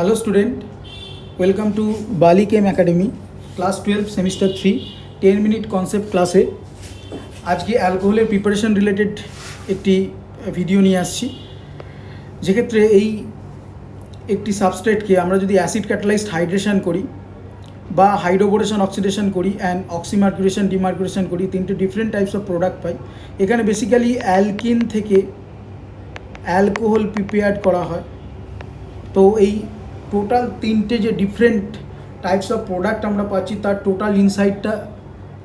Hello student, welcome to Bali Chem Academy, class 12 semester 3, 10 minute concept ক্লাসে আজকে অ্যালকোহলের preparation related একটি video নিয়ে আসছি, যেক্ষেত্রে এই একটি সাবস্ট্রেটকে আমরা যদি অ্যাসিড ক্যাটালাইজড হাইড্রেশন করি বা হাইড্রোবোরেশন অক্সিডেশন করি অ্যান্ড অক্সিমার্কুরেশন ডিমার্কুরেশন করি, তিনটে ডিফারেন্ট টাইপস অফ প্রোডাক্ট পাই। এখানে বেসিক্যালি অ্যালকিন থেকে অ্যালকোহল প্রিপেয়ার্ড করা হয়। তো এই টোটাল তিনটে যে ডিফারেন্ট টাইপস অফ প্রোডাক্ট আমরা পাচ্ছি, তার টোটাল ইনসাইডটা,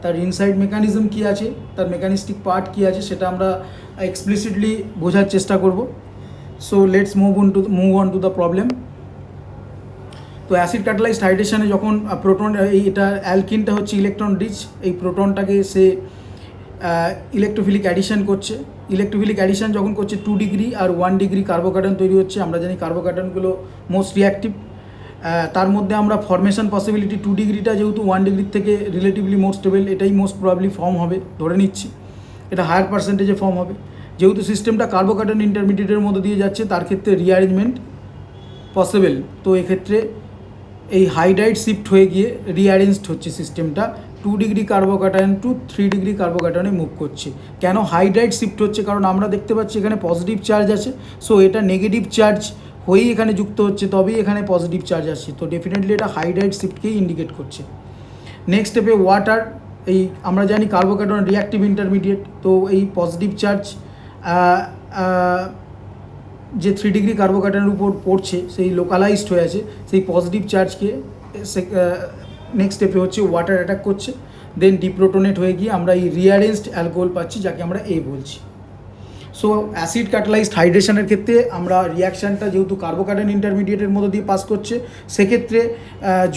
তার ইনসাইড মেকানিজম কী আছে, তার মেকানিস্টিক পার্ট কী আছে, সেটা আমরা এক্সপ্লিসিটলি বোঝার চেষ্টা করব। So let's move on to the problem. তো অ্যাসিড ক্যাটালাইজড হাইড্রেশনে যখন প্রোটন, এটা অ্যালকিনটা হচ্ছে ইলেকট্রন রিচ, এই প্রোটনটাকে সে ইলেকট্রোফিলিক অ্যাডিশন করছে। ইলেকট্রোফিলিক অ্যাডিশন যখন করছে 2 ডিগ্রি আর 1 ডিগ্রি কার্বোকার্বন তৈরি হচ্ছে। আমরা জানি কার্বোকার্বনগুলো মোস্ট রিঅ্যাক্টিভ। তার মধ্যে আমরা ফর্মেশন পসিবিলিটি 2 ডিগ্রিটা যেহেতু 1 ডিগ্রির থেকে রিলেটিভলি মোর স্টেবল, এটাই মোস্ট প্রবাবলি ফর্ম হবে ধরে নিচ্ছি, এটা হায়ার পার্সেন্টেজে ফর্ম হবে। যেহেতু সিস্টেমটা কার্বোকার্বন ইন্টারমিডিয়েটের মধ্যে দিয়ে যাচ্ছে, তার ক্ষেত্রে রিঅ্যারেঞ্জমেন্ট পসিবল। তো এক্ষেত্রে এই হাইড্রাইড শিফট হয়ে গিয়ে রিঅ্যারেঞ্জড হচ্ছে সিস্টেমটা, 2 ডিগ্রি কার্বোকার্বন টু 3 ডিগ্রি কার্বোকার্বনে মুভ করছে। কেন হাইড্রাইড শিফট হচ্ছে? কারণ আমরা দেখতে পাচ্ছি এখানে পজিটিভ চার্জ আছে, সো এটা নেগেটিভ চার্জ হয়েই এখানে যুক্ত হচ্ছে, তবেই এখানে পজিটিভ চার্জ আসছে। তো ডেফিনেটলি এটা হাইড্রাইড শিফটকেই ইন্ডিকেট করছে। নেক্সট স্টেপে ওয়াটার, এই আমরা জানি কার্বোকার্বন রিঅ্যাক্টিভ ইন্টারমিডিয়েট, তো এই পজিটিভ চার্জ যে 3 ডিগ্রি কার্বোকার্বনের উপর পড়ছে, সেই লোকালাইজড হয়ে আছে, সেই পজিটিভ চার্জকে নেক্সট স্টেপে হচ্ছে ওয়াটার অ্যাটাক করছে, দেন ডিপ্রোটোনেট হয়ে গিয়ে আমরা এই রিঅ্যারেঞ্জড অ্যালকোহল পাচ্ছি, যাকে আমরা এ বলছি। সো অ্যাসিড ক্যাটালাইজড হাইড্রেশনের ক্ষেত্রে আমরা রিয়াকশানটা যেহেতু কার্বোকার্বন ইন্টারমিডিয়েটের মধ্যে দিয়ে পাস করছে, সেক্ষেত্রে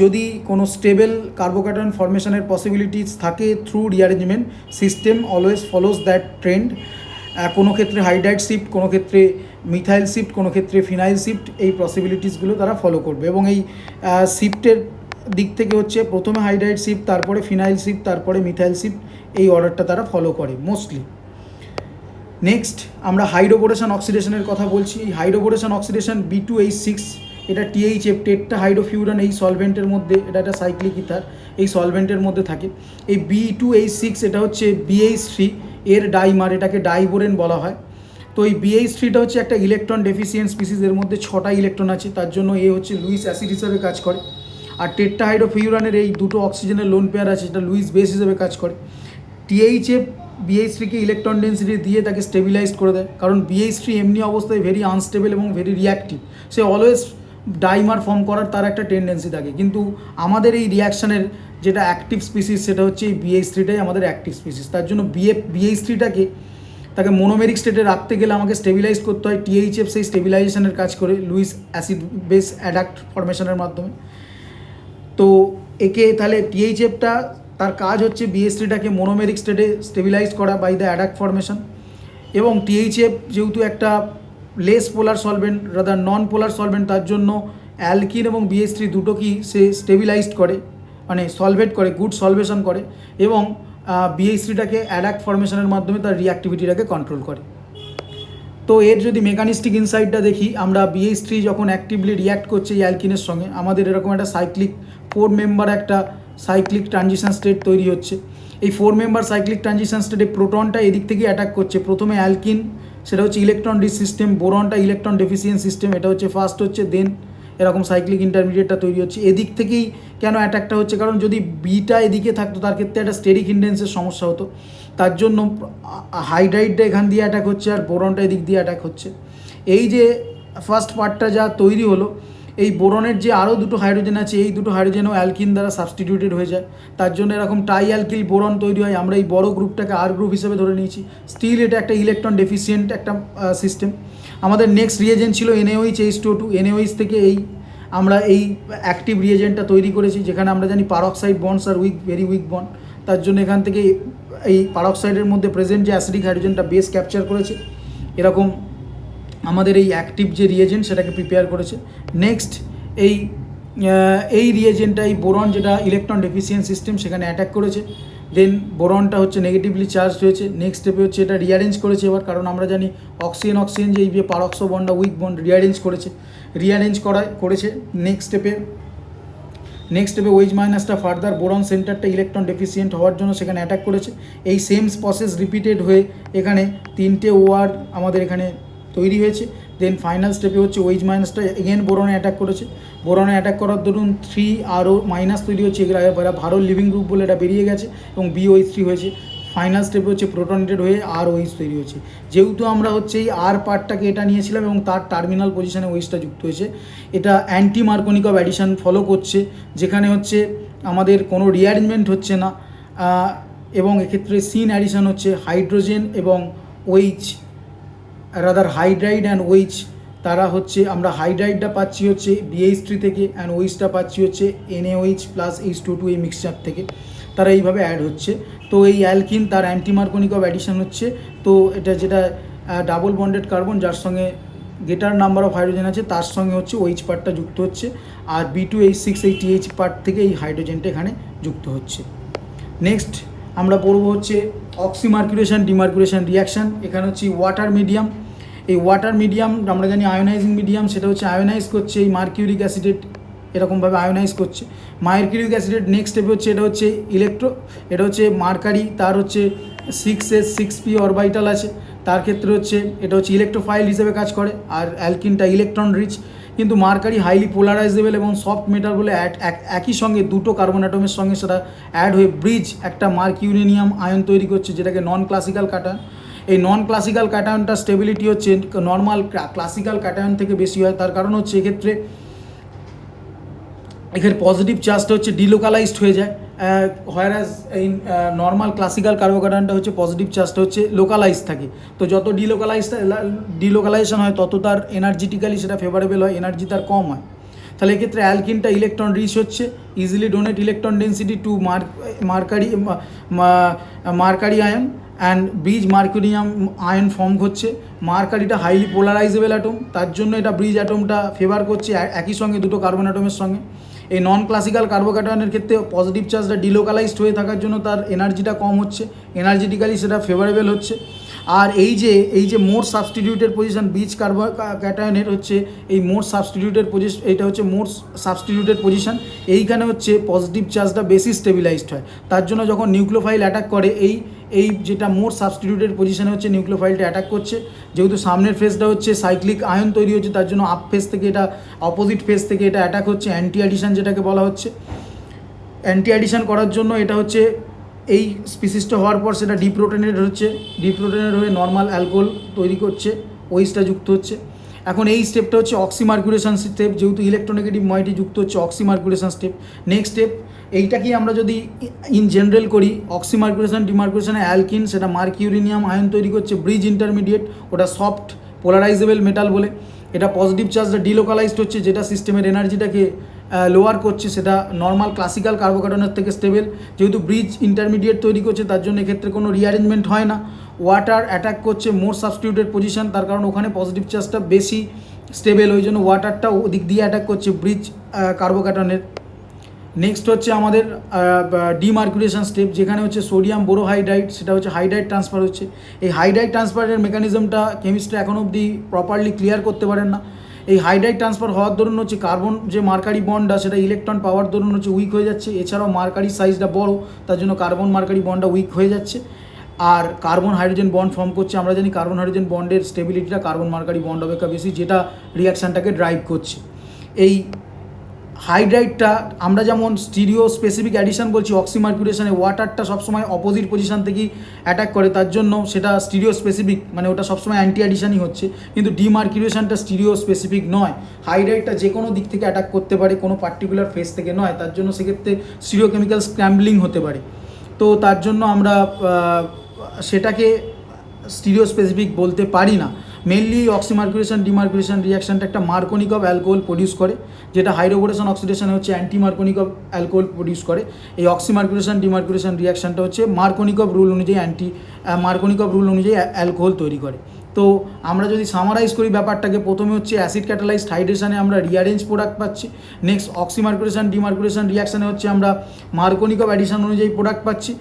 যদি কোনো স্টেবল কার্বোকার্বন ফর্মেশনের পসিবিলিটিস থাকে through rearrangement, system always follows that trend. কোনো ক্ষেত্রে হাইড্রাইড শিফট, কোনো ক্ষেত্রে মিথাইল শিফট, কোনো ক্ষেত্রে ফিনাইল শিফট, এই পসিবিলিটিসগুলো তারা ফলো করবে। এবং এই শিফটের দিক থেকে হচ্ছে প্রথমে হাইড্রাইড শিফট, তারপরে ফিনাইল শিফট, তারপরে মিথাইল শিফট, এই অর্ডারটা তারা ফলো করে মোস্টলি। নেক্সট আমরা হাইড্রোবোরেশন অক্সিডেশনের কথা বলছি। এই হাইড্রোবোরেশন অক্সিডেশন B2H6, এটা THF টেট্রা হাইড্রোফিউরান এই সলভেন্টের মধ্যে, এটা একটা সাইক্লিক ইথার, এই সলভেন্টের মধ্যে থাকে। এই B2H6 এটা হচ্ছে BH3 এর ডাইমার, এটাকে ডাইবোরেন বলা হয়। তো এই BH3টা হচ্ছে একটা ইলেকট্রন ডেফিসিয়েন্ট স্পিসিস, এর মধ্যে 6টা ইলেকট্রন আছে, তার জন্য এ হচ্ছে লুইস অ্যাসিড হিসেবে কাজ করে। আর টেট্রা হাইড্রোফিউরানের এই দুটো অক্সিজেনের লোন পেয়ার আছে, এটা লুইস বেস হিসেবে কাজ করে। THF BH3কে ইলেকট্রন ডেন্সিটি দিয়ে তাকে স্টেবিলাইজ করে দেয়, কারণ BH3 এমনি অবস্থায় ভেরি আনস্টেবল এবং ভেরি রিঅ্যাক্টিভ, সে অলওয়েজ ডাইমার ফর্ম করার তার একটা টেন্ডেন্সি থাকে। কিন্তু আমাদের এই রিয়াকশানের যেটা অ্যাক্টিভ স্পিসিস, সেটা হচ্ছে এই BH3টাই আমাদের অ্যাক্টিভ স্পিসিস। তার জন্য BH3টাকে তাকে মোনোমেরিক স্টেটে রাখতে গেলে আমাকে স্টেবিলাইজ করতে হয়। THF সেই স্টেবিলাইজেশনের কাজ করে লুইস অ্যাসিড বেস অ্যাডাক্ট ফর্মেশনের মাধ্যমে। তো একে তাহলে THFটা তার কাজ হচ্ছে BH3টাকে মোনোমেরিক স্টেটে স্টেবিলাইজ করা বাই দ্য অ্যাডাক্ট ফর্মেশন। এবং THF যেহেতু একটা লেস পোলার সলভেন্ট রাদার নন পোলার সলভেন্ট, তার জন্য অ্যালকিন এবং BH3 দুটোকেই সে স্টেবিলাইজড করে, মানে সলভেট করে, গুড সলভেশন করে, এবং BH3টাকে অ্যাডাক্ট ফর্মেশনের মাধ্যমে তার রিঅ্যাক্টিভিটিটাকে কন্ট্রোল করে। তো এর যদি মেকানিস্টিক ইনসাইডটা দেখি, আমরা BH3 যখন অ্যাক্টিভলি রিঅ্যাক্ট করছে এই অ্যালকিনের সঙ্গে, আমাদের এরকম একটা সাইক্লিক 4 মেম্বার একটা সাইক্লিক ট্রানজিশন স্টেট তৈরি হচ্ছে। এই 4 মেম্বার সাইক্লিক ট্রানজিশন স্টেটে প্রোটনটা এদিক থেকে অ্যাটাক করছে। প্রথমে অ্যালকিন, সেটা হচ্ছে ইলেকট্রন রিচ সিস্টেম, বোরনটা ইলেকট্রন ডেফিসিয়েন্ট সিস্টেম, এটা হচ্ছে ফার্স্ট হচ্ছে, দেন এরকম সাইক্লিক ইন্টারমিডিয়েটটা তৈরি হচ্ছে। এদিক থেকেই কেন অ্যাটাকটা হচ্ছে? কারণ যদি বিটা এদিকে থাকতো, তার ক্ষেত্রে একটা স্টেরিক ইন্ডেন্সের সমস্যা হতো, তার জন্য হাইড্রাইডটা এখান দিয়ে অ্যাটাক হচ্ছে আর বোরনটা এদিক দিয়ে অ্যাটাক হচ্ছে। এই যে ফার্স্ট পার্টটা যা তৈরি হলো, এই বোরনের যে আরও দুটো হাইড্রোজেন আছে, এই দুটো হাইড্রোজেনও অ্যালকিন দ্বারা সাবস্টিটিউটেড হয়ে যায়, তার জন্য এরকম টাই অ্যালকিল বোরন তৈরি হয়। আমরা এই বড় গ্রুপটাকে আর গ্রুপ হিসেবে ধরে নিয়েছি। স্টিল এটা একটা ইলেকট্রন ডেফিসিয়েন্ট একটা সিস্টেম। আমাদের নেক্সট রিয়েজেন্ট ছিল NaOH H2O2। থেকে আমরা এই অ্যাক্টিভ রিয়েজেন্টটা তৈরি করেছি, যেখানে আমরা জানি পারক্সাইড বন্ডস আর ভেরি উইক বন্ড, তার জন্য এখান থেকে এই পারক্সাইডের মধ্যে প্রেজেন্ট যে অ্যাসিডিক হাইড্রোজেনটা বেস ক্যাপচার করেছে, এরকম আমাদের এই অ্যাক্টিভ যে রিয়েজেন্ট সেটাকে প্রিপেয়ার করেছে। নেক্সট এই রিয়েজেন্টটা, এই বোরন যেটা ইলেকট্রন ডেফিসিয়েন্ট সিস্টেম, সেখানে অ্যাটাক করেছে। দেন বোরনটা হচ্ছে নেগেটিভলি চার্জ হয়েছে। নেক্সট স্টেপে হচ্ছে এটা রিঅ্যারেঞ্জ করেছে এবার, কারণ আমরা জানি অক্সিজেন যে এই যে পারক্সো বন্ডটা উইক বন্ড রিঅ্যারেঞ্জ করেছে। নেক্সট স্টেপে ওয়েজ মাইনাসটা ফার্দার বোরন সেন্টারটা ইলেকট্রন ডেফিসিয়েন্ট হওয়ার জন্য সেখানে অ্যাটাক করেছে। এই সেম প্রসেস রিপিটেড হয়ে এখানে 3টে OR আমাদের এখানে তৈরি হয়েছে। দেন ফাইনাল স্টেপে হচ্ছে ওয়েজ মাইনাসটা এগেন বোরনে অ্যাটাক করেছে। বোরনে অ্যাটাক করার দরুন 3RO মাইনাস তৈরি হচ্ছে, এরা ভালো লিভিং গ্রুপ বলে এটা বেরিয়ে গেছে এবং BOH3 হয়েছে। ফাইনাল স্টেপে হচ্ছে প্রোটনেটেড হয়ে ROH তৈরি হয়েছে। যেহেতু আমরা হচ্ছে এই R পার্টটাকে এটা নিয়েছিলাম এবং তার টার্মিনাল পজিশনে ওইচটা যুক্ত হয়েছে, এটা অ্যান্টি মার্কোনিকভ অ্যাডিশন ফলো করছে, যেখানে হচ্ছে আমাদের কোনো রিঅ্যারেঞ্জমেন্ট হচ্ছে না এবং এক্ষেত্রে সিন অ্যাডিশন হচ্ছে হাইড্রোজেন এবং OH, rather hydride and OH। তারা হচ্ছে আমরা হাইড্রাইডটা পাচ্ছি হচ্ছে BH3 থেকে অ্যান্ড OHটা পাচ্ছি হচ্ছে NaOH প্লাস H2 এই মিক্সচার থেকে, তারা এইভাবে অ্যাড হচ্ছে। তো এই অ্যালকিন তার অ্যান্টি মার্কোনিকভ অ্যাডিশন হচ্ছে। তো এটা যেটা ডাবল বন্ডেড কার্বন যার সঙ্গে গ্রেটার নাম্বার অফ হাইড্রোজেন আছে তার সঙ্গে হচ্ছে OH পার্টটা যুক্ত হচ্ছে, আর B2H6 এই TH পার্ট থেকে এই হাইড্রোজেনটা এখানে যুক্ত হচ্ছে। নেক্সট আমরা পড়ব হচ্ছে অক্সিমার্কুলেশন ডিমার্কুলেশন রিয়াকশান। এখানে হচ্ছে ওয়াটার মিডিয়াম। এই ওয়াটার মিডিয়াম আমরা জানি আয়োনাইজিং মিডিয়াম, সেটা হচ্ছে আয়োনাইজ করছে এই মার্কিউরিক অ্যাসিডেট, এরকমভাবে আয়োনাইজ করছে মার্কিউরিক অ্যাসিডেট। নেক্সট স্টেপে হচ্ছে এটা হচ্ছে মার্কারি, তার হচ্ছে 6s6p অরবাইটাল আছে, তার ক্ষেত্রে হচ্ছে এটা হচ্ছে ইলেকট্রোফাইল হিসেবে কাজ করে, আর অ্যালকিনটা ইলেকট্রন রিচ। কিন্তু মার্কারি হাইলি পোলারাইজেবল এবং সফট মেটাল বলে একই সঙ্গে দুটো কার্বন অ্যাটমের সঙ্গে সেটা অ্যাড হয়ে ব্রিজ একটা মার্কিউরেনিয়াম আয়ন তৈরি করছে, যেটাকে নন ক্লাসিক্যাল কাটায়ন। এই নন ক্লাসিক্যাল কাটায়নটা স্টেবিলিটি হচ্ছে নর্মাল ক্লাসিক্যাল কাটায়ন থেকে বেশি হয়। তার কারণ হচ্ছে এক্ষেত্রে পজিটিভ চার্জটা হচ্ছে ডিলোকালাইজড হয়ে যায়, হোয়ারাজ এই নর্মাল ক্লাসিক্যাল কার্বোকাটায়নটা হচ্ছে পজিটিভ চার্জটা হচ্ছে লোকালাইজ থাকে। তো যত ডিলোকালাইজেশন হয় তত তার এনার্জিটিক্যালি সেটা ফেভারেবল হয়, এনার্জি তার কম হয়। তাহলে এক্ষেত্রে অ্যালকিনটা ইলেকট্রন রিচ হচ্ছে, easily donate electron density to mercury ion and bridge mercurinium ion form হচ্ছে। মার্কারিটা হাইলি পোলারাইজেবল অ্যাটম, তার জন্য এটা ব্রিজ অ্যাটমটা ফেভার করছে একই সঙ্গে দুটো কার্বন অ্যাটমের সঙ্গে। এই নন ক্লাসিক্যাল কার্বোকাটায়নের ক্ষেত্রে পজিটিভ চার্জটা ডিলোকালাইজড হয়ে থাকার জন্য তার এনার্জিটা কম হচ্ছে, এনার্জিটিক্যালি সেটা ফেভারেবল হচ্ছে। আর এই যে মোর সাবস্টিটিউটেড পজিশন ব্রিজ কার্বোক্যাটায়নের হচ্ছে এই মোর সাবস্টিটিউটেড পজিশন, এইটা হচ্ছে মোর সাবস্টিটিউটেড পজিশন, এইখানে হচ্ছে পজিটিভ চার্জটা বেশি স্টেবিলাইজড হয়। তার জন্য যখন নিউক্লিওফাইল অ্যাটাক করে এই যেটা মোর সাবস্টিটিউটেড পজিশনে হচ্ছে নিউক্লিওফাইলটা অ্যাটাক করছে, যেহেতু সামনের ফেজটা হচ্ছে সাইক্লিক আয়ন তৈরি হচ্ছে, তার জন্য আপ ফেজ থেকে এটা অপোজিট ফেজ থেকে এটা অ্যাটাক হচ্ছে, অ্যান্টি অ্যাডিশন যেটাকে বলা হচ্ছে। অ্যান্টি অ্যাডিশন করার জন্য এটা হচ্ছে এই স্পিসিসটা হওয়ার পর সেটা ডিপ্রোটনেট হয়ে নর্মাল অ্যালকোহল তৈরি করছে, ওইসটা যুক্ত হচ্ছে। এখন এই স্টেপটা হচ্ছে অক্সিমার্কুলেশন স্টেপ, যেহেতু ইলেকট্রোনেগেটিভ ময়েটি যুক্ত হচ্ছে অক্সিমার্কুলেশন স্টেপ। নেক্সট স্টেপ এইটাকেই আমরা যদি ইন জেনারেল করি, অক্সিমার্কুলেশন ডিমার্কুলেশনে অ্যালকিন সেটা মার্কিউরিনিয়াম আয়ন তৈরি করছে ব্রিজ ইন্টারমিডিয়েট, ওটা সফট পোলারাইজেবল মেটাল বলে। এটা পজিটিভ চার্জটা ডিলোকালাইজড হচ্ছে, যেটা সিস্টেমের এনার্জিটাকে লোয়ার করছে, সেটা নর্মাল ক্লাসিক্যাল কার্বোকাটায়নের থেকে স্টেবল। যেহেতু ব্রিজ ইন্টারমিডিয়েট তৈরি করছে তার জন্য এক্ষেত্রে কোনো রিঅ্যারেঞ্জমেন্ট হয় না। ওয়াটার অ্যাটাক করছে মোর সাবস্টিটিউটেড পজিশন, তার কারণ ওখানে পজিটিভ চার্জটা বেশি স্টেবল, ওই জন্য ওয়াটারটা ওদিক দিয়ে অ্যাটাক করছে ব্রিজ কার্বোকাটায়নের। নেক্সট হচ্ছে আমাদের ডিমার্কুলেশন স্টেপ, যেখানে হচ্ছে সোডিয়াম বোরোহাইড্রাইড সেটা হচ্ছে হাইড্রাইড ট্রান্সফার হচ্ছে। এই হাইড্রাইড ট্রান্সফারের মেকানিজমটা কেমিস্ট্রি এখনও অবধি প্রপারলি ক্লিয়ার করতে পারেন না। এই হাইড্রাইড ট্রান্সফার হওয়ার দরুন হচ্ছে কার্বন যে মার্কারি বন্ডটা সেটা ইলেকট্রন পাওয়ার দরুন হচ্ছে উইক হয়ে যাচ্ছে, এছাড়াও মার্কারি সাইজটা বড়, তার জন্য কার্বন মার্কারি বন্ডটা উইক হয়ে যাচ্ছে, আর কার্বন হাইড্রোজেন বন্ড ফর্ম করছে। আমরা জানি কার্বন হাইড্রোজেন বন্ডের স্টেবিলিটিটা কার্বন মার্কারি বন্ড অপেক্ষা বেশি, যেটা রিয়াকশানটাকে ড্রাইভ করছে। এই হাইড্রাইডটা আমরা যেমন স্টিরিও স্পেসিফিক অ্যাডিশন বলছি, অক্সিমার্কুলেশনে ওয়াটারটা সবসময় অপোজিট পজিশন থেকেই অ্যাটাক করে, তার জন্য সেটা স্টিরিও স্পেসিফিক, মানে ওটা সবসময় অ্যান্টি অ্যাডিশনই হচ্ছে। কিন্তু ডিমার্কুলেশনটা স্টিরিও স্পেসিফিক নয়, হাইড্রাইডটা যে কোনো দিক থেকে অ্যাটাক করতে পারে, কোনো পার্টিকুলার ফেজ থেকে নয়, তার জন্য সেক্ষেত্রে স্টিরিও কেমিক্যাল স্ক্র্যাম্বলিং হতে পারে। তো তার জন্য আমরা সেটাকে স্টিরিও স্পেসিফিক বলতে পারি না। মেনলি অক্সিমার্কুলেশন ডিমার্কুলেশন রিয়াকশানটা একটা মার্কোনিকভ অ্যালকোহল প্রডিউস করে, যেটা হাইড্রোবোরেশন অক্সিডেশনে হচ্ছে অ্যান্টি মার্কোনিকভ অ্যালকোহল প্রডিউস করে। এই অক্সিমার্কুলেশন ডিমার্কুলেশন রিয়াকশানটা হচ্ছে মার্কোনিকভ রুল অনুযায়ী অ্যালকোহল তৈরি করে। তো তো আমরা যদি সামারাইজ করি ব্যাপারটাকে, প্রথমে হচ্ছে অ্যাসিড ক্যাটালাইজড হাইড্রেশনে আমরা রিঅ্যারেঞ্জ প্রোডাক্ট পাচ্ছি, নেক্সট অক্সিমার্কুলেশন ডিমার্কুলেশন রিয়াকশানে হচ্ছে আমরা মার্কোনিক অফ অ্যাডিশন অনুযায়ী প্রোডাক্ট পাচ্ছি,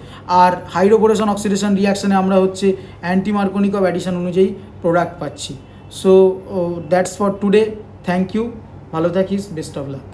আর হাইড্রোবোরেশন অক্সিডেশন রিয়াকশানে আমরা হচ্ছে অ্যান্টি মার্কোনিক অফ অ্যাডিশন অনুযায়ী প্রোডাক্ট পাচ্ছি। So that's for today, thank you, ভালো থাকিস, বেস্ট অফ লাক।